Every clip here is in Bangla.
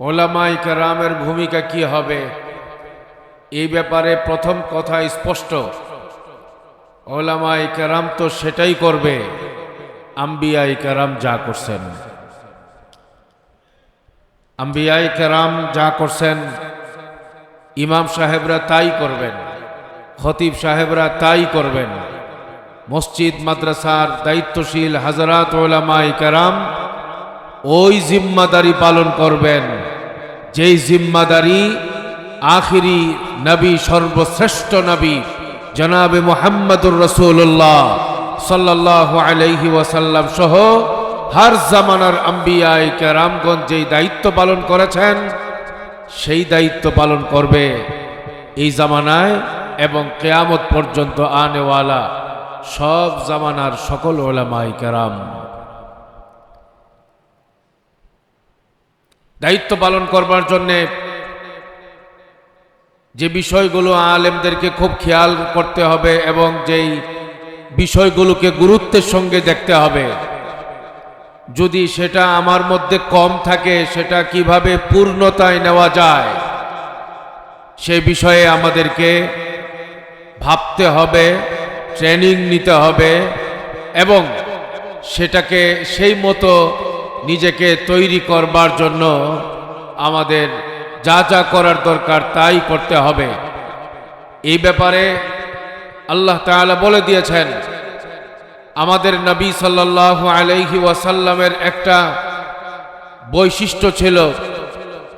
ওলামায়ে কেরামের ভূমিকা কি হবে এই ব্যাপারে প্রথম কথা স্পষ্ট। ওলামায়ে কেরাম তো সেটাই করবে আম্বিয়ায়ে কেরাম যা করছেন। আম্বিয়ায়ে কেরাম যা করছেন ইমাম সাহেবরা তাই করবেন, খতিব সাহেবরা তাই করবেন। মসজিদ মাদ্রাসার দায়িত্বশীল হাজরাত ওলামায়ে কেরাম ওই জিম্মাদারি পালন করবেন যেই জিম্মাদারি আখিরি নবী, সর্বশ্রেষ্ঠ নবী জনাবে মুহাম্মদুর রাসূলুল্লাহ সাল্লাল্লাহু আলাইহি ওয়াসাল্লাম সহ হর জামানার আম্বিয়ায়ে কেরামগণ যেই দায়িত্ব পালন করেছেন সেই দায়িত্ব পালন করবে এই জামানায় এবং কিয়ামত পর্যন্ত আনেওয়ালা সব জামানার সকল ওলামায়ে কেরাম। দায়িত্ব পালন করবার জন্যে যে বিষয়গুলো আলেমদেরকে খুব খেয়াল করতে হবে এবং যেই বিষয়গুলোকে গুরুত্বের সঙ্গে দেখতে হবে, যদি সেটা আমার মধ্যে কম থাকে সেটা কিভাবে পূর্ণতায় নেওয়া যায় সে বিষয়ে আমাদেরকে ভাবতে হবে, ট্রেনিং নিতে হবে এবং সেটাকে সেই মতো নিজেকে তৈরি করবার জন্য আমাদের যা যা করার দরকার তাই করতে হবে। এই ব্যাপারে আল্লাহ তাআলা বলে দিয়েছেন, আমাদের নবী সাল্লাল্লাহু আলাইহি ওয়াসাল্লামের একটা বৈশিষ্ট্য ছিল,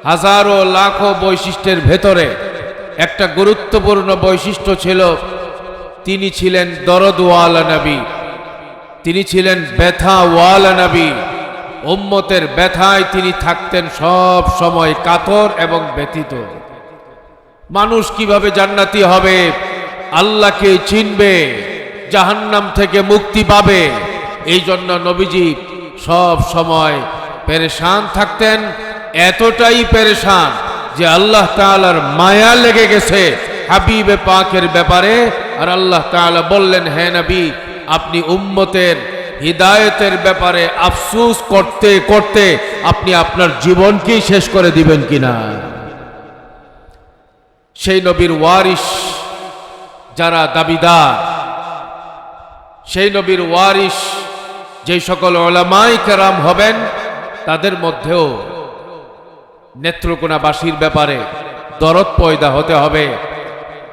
হাজারো লাখো বৈশিষ্ট্যের ভেতরে একটা গুরুত্বপূর্ণ বৈশিষ্ট্য ছিল, তিনি ছিলেন দরদওয়ালা নবী, তিনি ছিলেন ব্যথাওয়ালা নবী। উম্মতের ব্যথায় তিনি থাকতেন সব সময় কাতর এবং ব্যথিত। মানুষ কিভাবে জান্নাতি হবে, আল্লাহকে চিনবে, জাহান্নাম থেকে মুক্তি পাবে, এই জন্য নবীজি সব সময় পেরেশান থাকতেন। এতটাই পেরেশান যে আল্লাহ তাআলার মায়া লেগে গেছে হাবিবে পাকের ব্যাপারে। আর আল্লাহ তাআলা বললেন, হে নবী, আপনি উম্মতের হিদায়াতের ব্যাপারে আফসোস করতে করতে আপনি আপনার জীবনকেই শেষ করে দিবেন কিনা। সেই নবীর ওয়ারিস যারা দাবিদার, সেই নবীর ওয়ারিস যে সকল উলামায়ে কেরাম হবেন তাদের মধ্যেও নেত্রকোনাবাসীর ব্যাপারে দরদ পয়দা হতে হবে।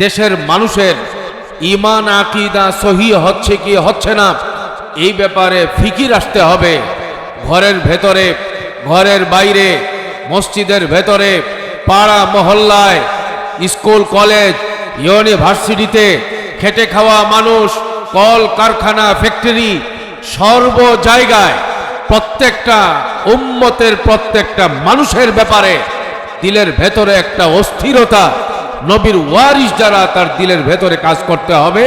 দেশের মানুষের ঈমান আকীদা সহি হচ্ছে কি হচ্ছে না এই ব্যাপারে ফিকির আসতে হবে। ঘরের ভেতরে, ঘরের বাইরে, মসজিদের ভেতরে, পাড়া মহল্লায়, স্কুল কলেজ ইউনিভার্সিটিতে খেটে খাওয়া মানুষ, কল কারখানা ফ্যাক্টরি, সর্ব জায়গায় প্রত্যেকটা উম্মতের প্রত্যেকটা মানুষের ব্যাপারে দিলের ভেতরে একটা অস্থিরতা, নবীর ওয়ারিস যারা তার দিলের ভেতরে কাজ করতে হবে।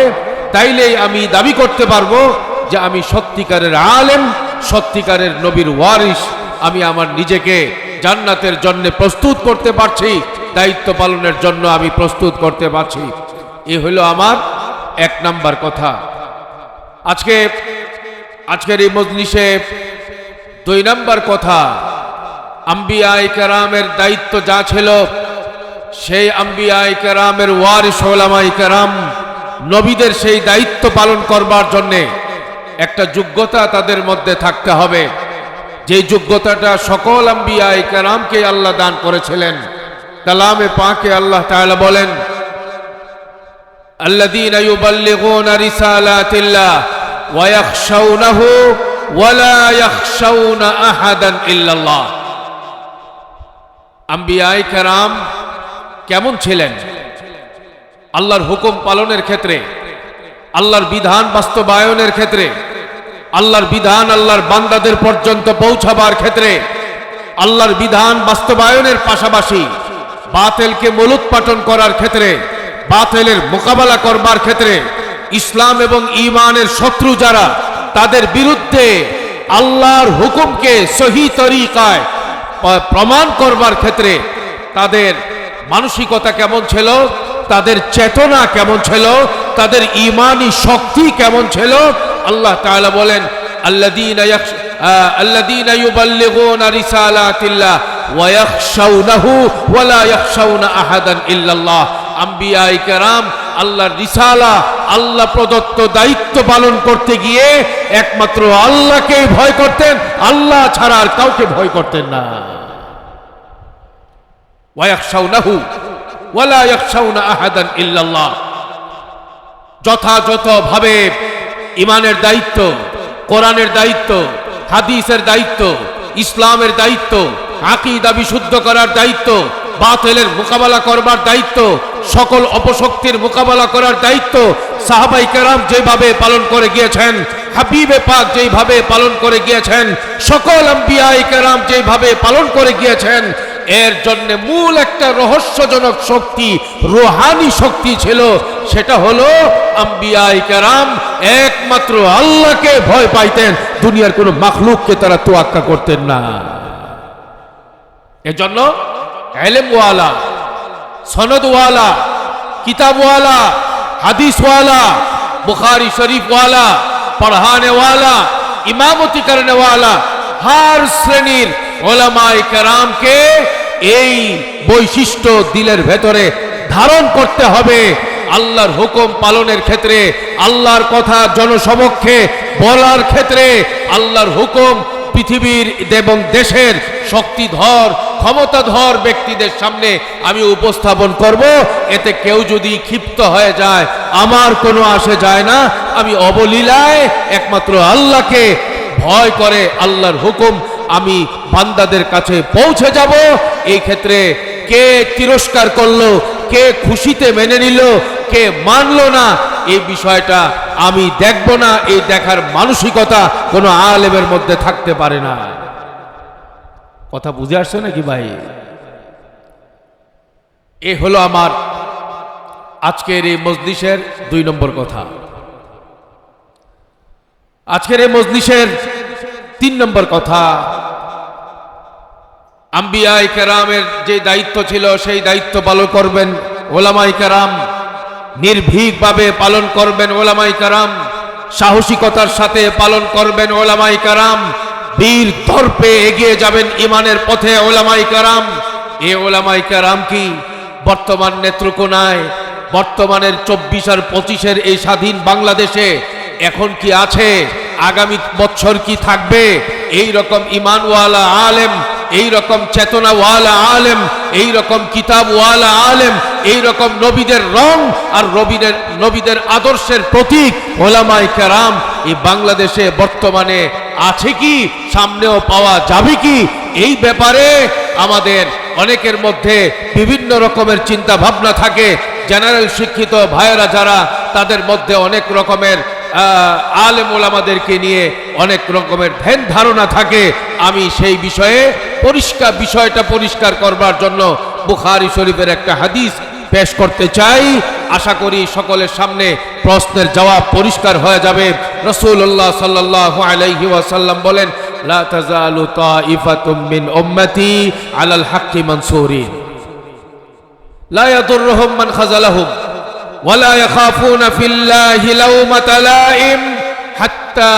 তাইলেই আমি দাবি করতে পারবো যে আমি সত্যিকারের আলেম, সত্যিকারের নবীর ওয়ারিস। আমি আমার নিজেকে জান্নাতের জন্য প্রস্তুত করতে পারছি, দায়িত্ব পালনের জন্য আমি প্রস্তুত করতে পারছি। এই হলো আমার এক নাম্বার কথা। আজকের এই মজলিসে দুই নাম্বার কথা, আম্বিয়ায়ে কেরামের দায়িত্ব যা ছিল সেই আম্বিয়ায়ে কেরামের ওয়ারিস উলামায়ে কেরাম নবীদের সেই দায়িত্ব পালন করবার জন্যে একটা যোগ্যতা তাদের মধ্যে থাকতে হবে, যে যোগ্যতাটা সকল আম্বিয়ায়ে কেরামকে আল্লাহ দান করেছিলেন। কালামে পাকে আল্লাহ তাআলা বলেন, আল্লাযীনা ইউবাল্লিগুনা রিসালাতিল্লাহ ওয়া ইয়াখশাউনাহু ওয়া লা ইয়াখশাউনা আহাদান ইল্লাল্লাহ। আম্বিয়ায়ে কেরাম কেমন ছিলেন? আল্লাহর হুকুম পালনের ক্ষেত্রে, আল্লাহর বিধান বাস্তবায়নের ক্ষেত্রে, আল্লাহর বিধান আল্লাহর বান্দাদের পর্যন্ত পৌঁছাবার ক্ষেত্রে, আল্লাহর বিধান বাস্তবায়নের পাশাপাশি বাতিলকে মূলোৎপাটন করার ক্ষেত্রে, বাতিলের মোকাবেলা করবার ক্ষেত্রে, ইসলাম এবং ঈমানের শত্রু যারা তাদের বিরুদ্ধে আল্লাহর হুকুমকে সহি তরিকায় প্রমাণ করবার ক্ষেত্রে তাদের মানসিকতা কেমন ছিল, তাদের চেতনা কেমন ছিল, তাদের ঈমানি শক্তি কেমন ছিল। আল্লাহ তাআলা বলেন, আল্লাযীনা ইউবাল্লিগুনা রিসালাতিল্লাহ ওয়া ইয়াখশাউনাহু ওয়া লা ইয়াখশাউনা আহাদান ইল্লাল্লাহ। আম্বিয়ায়ে কেরাম আল্লাহর রিসালা, আল্লাহ প্রদত্ত দায়িত্ব পালন করতে গিয়ে একমাত্র আল্লাহকেই ভয় করতেন, আল্লাহ ছাড়া আর কাউকে ভয় করতেন না। ওয়া ইয়াখশাউনাহু ওয়া লা ইয়াখশাউনা আহাদান ইল্লাল্লাহ। যথাযথভাবে ইমানের দায়িত্ব, কোরআনের দায়িত্ব, হাদিসের দায়িত্ব, ইসলামের দায়িত্ব, আকীদা বিশুদ্ধ করার দায়িত্ব, বাতিলের মোকাবেলা করবার দায়িত্ব, সকল অপশক্তির মোকাবেলা করার দায়িত্ব সাহাবাই কেরাম যেভাবে পালন করে গিয়েছেন, হাবিবে পাক যেভাবে পালন করে গিয়েছেন, সকল আম্বিয়ায়ে কেরাম যেভাবে পালন করে গিয়েছেন, এর জন্য মূল একটা রহস্যজনক শক্তি, রূহানি শক্তি ছিল। সেটা হলো আম্বিয়ায়ে কেরাম একমাত্র আল্লাহকে ভয় পাইতেন, দুনিয়ার কোনো মাখলুককে তারা তোয়াক্কা করতেন না। এজন্য ইলমওয়ালা, সনদওয়ালা, কিতাবওয়ালা, হাদিসওয়ালা, বুখারী শরীফওয়ালা, পড়ানেওয়ালা, ইমামতি করনেওয়ালা हर শ্রেণীর উলামায়ে কেরামকে এই বৈশিষ্ট্য দিলের ভেতরে ধারণ করতে হবে। আল্লাহর হুকুম পালনের ক্ষেত্রে, আল্লাহর কথা জনসমক্ষে বলার ক্ষেত্রে, আল্লাহর হুকুম পৃথিবীর এবং দেশের শক্তিধর ক্ষমতাধর ব্যক্তিদের সামনে আমি উপস্থাপন করব। এতে কেউ যদি ক্ষিপ্ত হয়ে যায় আমার কোনো আসে যায় না। আমি অবলীলায় একমাত্র আল্লাহকে ভয় করে আল্লাহর হুকুম আমি বান্দাদের কাছে পৌঁছে যাব। এই ক্ষেত্রে কে তিরস্কার করলো, কে খুশিতে মেনে নিল, কে মানলো না, এই বিষয়টা আমি দেখব না। এই দেখার মানসিকতা কোনো আলেমের মধ্যে থাকতে পারে না। কথা বুঝে আসছে নাকি ভাই? এ হলো আমার আজকের এই মজলিসের 2 নম্বর কথা। আজকের এই মজলিসের 3 নম্বর কথা, আম্বিয়ায়ে কেরামের যে দায়িত্ব ছিল সেই দায়িত্ব পালন করবেন উলামায়ে কেরাম, নির্ভীকভাবে পালন করবেন উলামায়ে কেরাম, সাহসিকতার সাথে পালন করবেন উলামায়ে কেরাম, বীর দর্পে এগিয়ে যাবেন ইমানের পথে উলামায়ে কেরাম। এই উলামায়ে কেরাম কি বর্তমান নেত্রকোনায়, বর্তমানের 24 আর 25-এর এই স্বাধীন বাংলাদেশে এখন কি আছে? আগামী বছর কি থাকবে? এই রকম ইমানওয়ালা আলেম, এই রকম চেতনাওয়ালা আলেম, এই রকম কিতাবওয়ালা আলেম, এই রকম নবীদের রং আর নবীদের আদর্শের প্রতীক উলামায়ে কেরাম এই বাংলাদেশে বর্তমানে আছে কি? সামনেও পাওয়া যাবে কি? এই ব্যাপারে আমাদের অনেকের মধ্যে বিভিন্ন রকমের চিন্তা ভাবনা থাকে। জেনারেল শিক্ষিত ভাইয়েরা যারা, তাদের মধ্যে অনেক রকমের আলেম ওলামাদেরকে নিয়ে অনেক রকমের ধ্যান ধারণা থাকে। আমি সেই বিষয়ে বিষয়টা পরিষ্কার করবার জন্য বুখারী শরীফের একটা হাদিস পেশ করতে চাই। আশা করি সকলের সামনে প্রশ্নের জবাব পরিষ্কার হয়ে যাবে। রাসূলুল্লাহ সাল্লাল্লাহু আলাইহি ওয়াসাল্লাম বলেন, লা তাযালু তাইফাতুম মিন উম্মতি আলাল হাক্কি মানসুরিন লা ইয়াদুররুহুম মান খাযালাহুম ওয়ালা ইয়াখাফুনা ফিল্লাহি লাওমাতা লাইম হাত্তা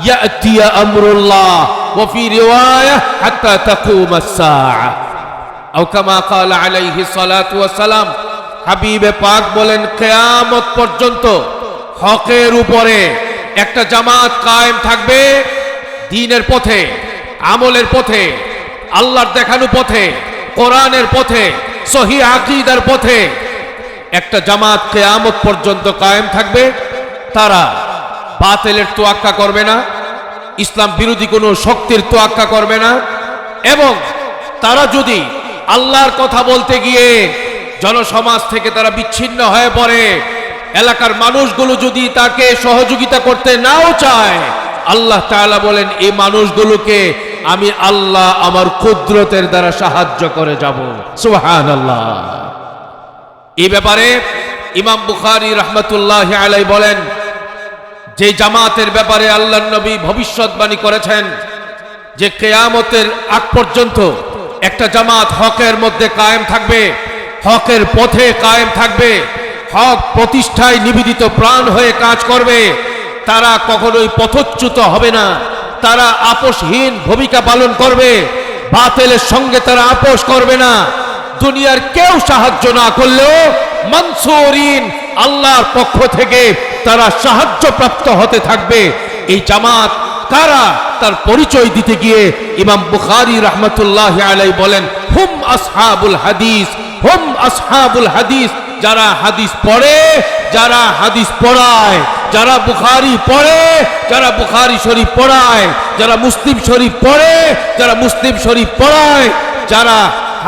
ইয়াতিয়া আমরুল্লাহ ওয়া ফি রিওয়ায়া হাত্তা তাকুমাস সাআ আও কামা ক্বালা আলাইহি সালাতু ওয়াস সালাম। হাবিবে পাক বলেন, কিয়ামত পর্যন্ত হকের উপরে একটা জামাত কায়েম থাকবে, দ্বীনের পথে, আমলের পথে, আল্লাহর দেখানো পথে, কোরআনের পথে, সহিহ আকীদার পথে একটা জামাত কিয়ামত পর্যন্ত কায়েম থাকবে। তারা বাতিলের তোয়াক্কা করবে না, ইসলাম বিরোধী কোনো শক্তির তোয়াক্কা করবে না। এবং তারা যদি আল্লাহর কথা বলতে গিয়ে জনসমাজ থেকে তারা বিচ্ছিন্ন হয়ে পড়ে, এলাকার মানুষগুলো যদি তাকে সহযোগিতা করতে নাও চায়, আল্লাহ তাআলা বলেন এই মানুষগুলোকে আমি আল্লাহ আমার কুদরতের দ্বারা সাহায্য করে যাব। সুবহানাল্লাহ। এই ব্যাপারে ইমাম বুখারী রাহমাতুল্লাহি আলাইহি বলেন, যে জামাতের ব্যাপারে আল্লাহর নবী ভবিষ্যৎবাণী করেছেন যে কিয়ামতের আগ পর্যন্ত একটা জামাত হকের মধ্যে কায়েম থাকবে, হকের পথে কায়েম থাকবে, হক প্রতিষ্ঠায় নিবেদিত প্রাণ হয়ে কাজ করবে, তারা কখনোই পথচ্যুত হবে না, তারা আপোষহীন ভূমিকা পালন করবে, বাতিলের সঙ্গে তারা আপোষ করবে না। দুনিয়ার কেউ সাহায্য না করলেও মানসুরিন, আল্লাহর পক্ষ থেকে তারা সাহায্যপ্রাপ্ত হতে থাকবে। এই জামাত কারা, তার পরিচয় দিতে গিয়ে ইমাম বুখারী রাহমাতুল্লাহি আলাইহি বলেন, হুম আসহাবুল হাদিস, হুম আসহাবুল হাদিস। যারা হাদিস পড়ে, যারা হাদিস পড়ায়, যারা বুখারী পড়ে, যারা বুখারী শরীফ পড়ায়, যারা মুসলিম শরীফ পড়ে, যারা মুসলিম শরীফ পড়ায়, যারা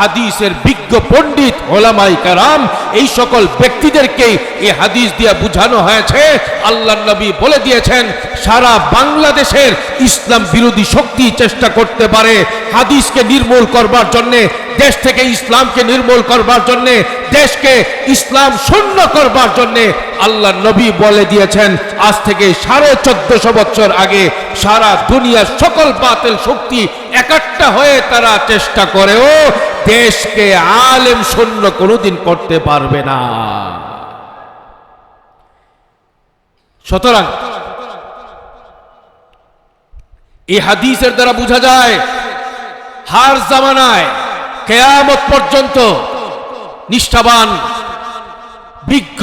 হাদিসের বিজ্ঞ পণ্ডিত ওলামায়ে কেরাম, এই সকল ব্যক্তিদেরকে এই হাদিস দিয়ে বোঝানো হয়েছে। আল্লাহর নবী বলে দিয়েছেন, সারা বাংলাদেশের ইসলাম বিরোধী শক্তি চেষ্টা করতে পারে হাদিসকে নির্মূল করবার জন্য, দেশ থেকে ইসলামকে নির্মূল করবার জন্য, দেশকে ইসলাম শূন্য করবার জন্য। আল্লাহর নবী বলে দিয়েছেন, আজ থেকে 1450 বছর আগে সারা দুনিয়ার সকল বাতিল শক্তি একাট্টা হয়ে তারা চেষ্টা করেও দেশকে আলেম শূন্য কোনোদিন করতে পারবে না। সুতরাং এই হাদিসের দ্বারা বোঝা যায়, হার জামানায় কিয়ামত পর্যন্ত নিষ্ঠাবান বিজ্ঞ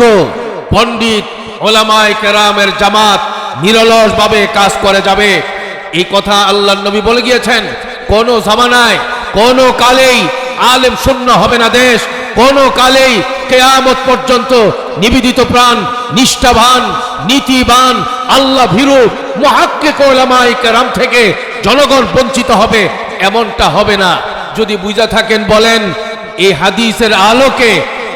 পণ্ডিত ওলামায়ে কেরামের জামাত নিরলসভাবে কাজ করে যাবে। এই কথা আল্লাহর নবী বলে গিয়েছেন। কোন জামানায়, কোন কালেই আলেম শূন্য হবে না দেশ। কোন কালেই কিয়ামত পর্যন্ত নিবেদিত প্রাণ, নিষ্ঠাবান, নীতিবান, আল্লাহ ভীরু মুহাক্কিক ওলামায়ে কেরাম থেকে জনগণ বঞ্চিত হবে, এমনটা হবে না। যদি বুঝা থাকেন বলেন, এই হাদিসের আলোকে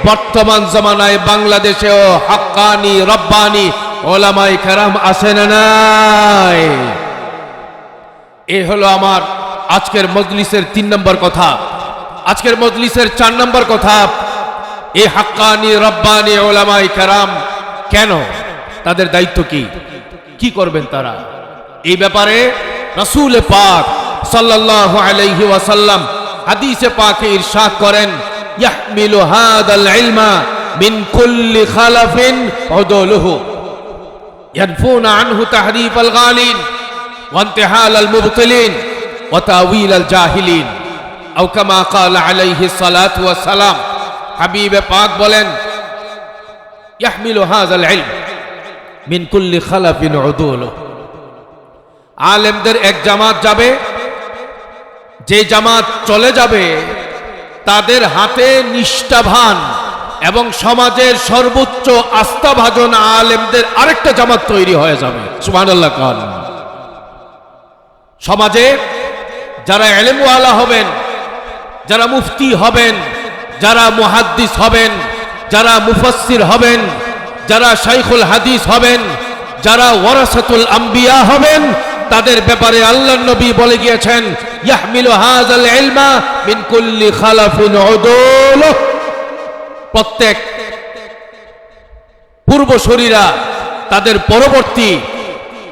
বর্তমান জামানায় বাংলাদেশেও হাক্কানি রব্বানি ওলামায়ে কেরাম আছে না নাই? এই হলো আমার আজকের মজলিসের 3 নম্বর কথা। আজকের মজলিসের 4 নম্বর কথা, এই হাক্কানি রব্বানি ওলামায়ে কেরাম কেন, তাদের দায়িত্ব কি, কি করবেন তারা? এই ব্যাপারে রাসূল পাক সাল্লাল্লাহু আলাইহি ওয়াসাল্লাম হাদিসে পাকে ইরশাদ করেন, ইয়াহমিলু হাদাল ইলমা মিন কুল্লি খালাফিন উদুলুহু ইয়ানফুনা আনহু তাহরিফাল গালিন ওয়া ইনতিহালাল মুবতিলিন ওয়া তাউইলাল জাহিলিন, আও কামা ক্বালা আলাইহিস সালাতু ওয়াস সালাম। হাবিবে পাক বলেন, ইয়াহমিলু হাযাল ইলম মিন কুল্লি খালাফিন উদুলুহু। আলেমদের এক জামাত যাবে, যে জামাত চলে যাবে তাদের হাতে নিষ্ঠাবান এবং সমাজের সর্বোচ্চ আস্থাভাজন আলেমদের আরেকটা জামাত তৈরি হয়ে যাবে। সুবহানাল্লাহ কান। সমাজে যারা ইলমওয়ালা হবেন, যারা মুফতি হবেন, যারা মুহাদ্দিস হবেন, যারা মুফাসসির হবেন, যারা শাইখুল হাদিস হবেন, যারা ওয়ারাসাতুল আম্বিয়া হবেন, তাদের ব্যাপারে আল্লাহর নবী বলে গিয়েছেন, ইয়াহমিলু হাযাল ইলমা মিন কুল্লি খালাফিন উদুল। প্রত্যেক পূর্বসূরীরা তাদের পরবর্তী,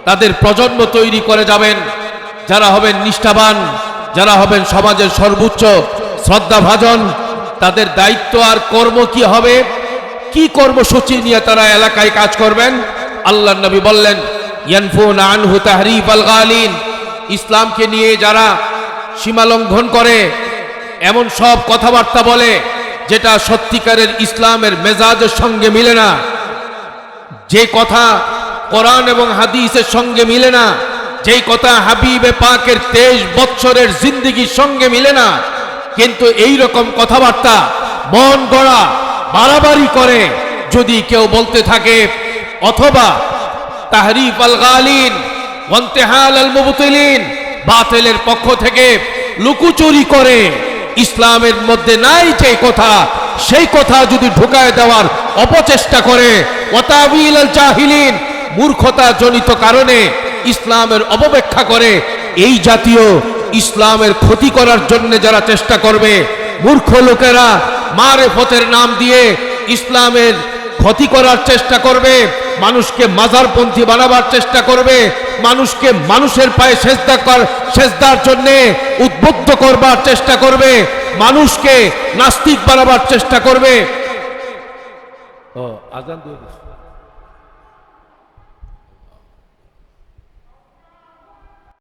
তাদের প্রজন্ম তৈরি করে যাবেন, যারা হবেন নিষ্ঠাবান, যারা হবেন সমাজের সর্বোচ্চ শ্রদ্ধাভাজন। তাদের দায়িত্ব আর কর্ম কি হবে, কি কর্মসূচি নিয়ে তারা এলাকায় কাজ করবেন? আল্লাহর নবী বললেন, ইয়ানফুনা আনহু তাহরিফাল গালিন। ইসলামকে নিয়ে যারা সীমা লঙ্ঘন করে, এমন সব কথাবার্তা বলে যেটা সত্যিকারের ইসলামের মেজাজের সঙ্গে মিলে না, যে কথা কোরআন এবং হাদিসের সঙ্গে মিলে না, যেই কথা হাবিবে পাকের 23 বছরের জিন্দেগির সঙ্গে মিলে না, কিন্তু এই রকম কথাবার্তা মন গড়া বাড়াবাড়ি করে যদি কেউ বলতে থাকে, অথবা তাহরিফ আল গালিন ওয়া ইনতিহাল আল মুবতিলিন, বাতিলের পক্ষ থেকে লুকোচুরি করে ইসলামের মধ্যে নাই যে কথা, সেই কথা যদি ঢুকায় দেওয়ার অপচেষ্টা করে, ওয়া তাউইল আল জাহিলিন, মূর্খতা জনিত কারণে ইসলামের অপব্যাখ্যা করে, এই জাতীয় ইসলামের ক্ষতি করার জন্য যারা চেষ্টা করবে, মূর্খ লোকেরা মারেফতের নাম দিয়ে ইসলামের ক্ষতি করার চেষ্টা করবে, মানুষকে মাজারপন্থী বানাবার চেষ্টা করবে, মানুষকে মানুষের পায়ে সেজদার জন্য উদ্বুদ্ধ করবার চেষ্টা করবে, মানুষকে নাস্তিক বানাবার চেষ্টা করবে। আজান দিয়ে